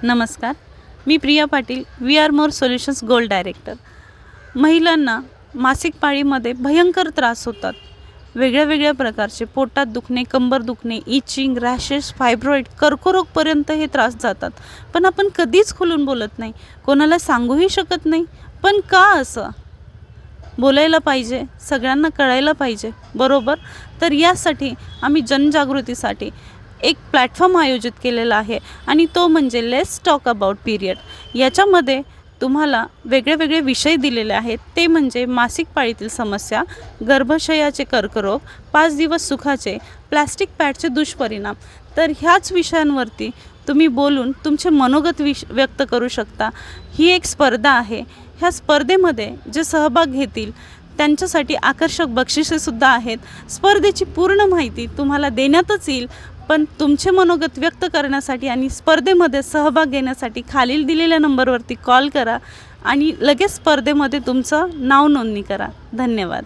नमस्कार. मी Priya Patil, we are more solutions gold director. महिलांना मासिक पाळीमध्ये भयंकर त्रास होतात. वेगळ्या वेगळ्या प्रकारचे पोटात दुखणे, कंबर दुखणे, इचिंग, रॅशेस, फायब्रॉईड, कर्करोगपर्यंत हे त्रास जातात. पण आपण कधीच खुलून बोलत नाही, कोणाला सांगूही शकत नाही. पण का असं? बोलायला पाहिजे, सगळ्यांना कळायला पाहिजे, बरोबर? तर यासाठी आम्ही जनजागृतीसाठी एक प्लॅटफॉर्म आयोजित केलेला आहे आणि तो म्हणजे लेट्स टॉक अबाउट पिरियड. याच्यामध्ये तुम्हाला वेगळे वेगळे विषय दिलेले आहेत. ते म्हणजे मासिक पाळीतील समस्या, गर्भाशयाचे कर्करोग, 5 दिवस सुखाचे, प्लॅस्टिक पॅडचे दुष्परिणाम. तर ह्याच विषयांवरती तुम्ही बोलून तुमचे मनोगत व्यक्त करू शकता. ही एक स्पर्धा आहे. ह्या स्पर्धेमध्ये जे सहभाग घेतील त्यांच्यासाठी आकर्षक बक्षिसेसुद्धा आहेत. स्पर्धेची पूर्ण माहिती तुम्हाला देण्यातच येईल. पण तुमचे मनोगत व्यक्त करण्यासाठी आणि स्पर्धेमध्ये सहभाग घेण्यासाठी खालील दिलेल्या नंबरवरती कॉल करा आणि लगेच स्पर्धेमध्ये तुमचं नाव नोंदणी करा. धन्यवाद.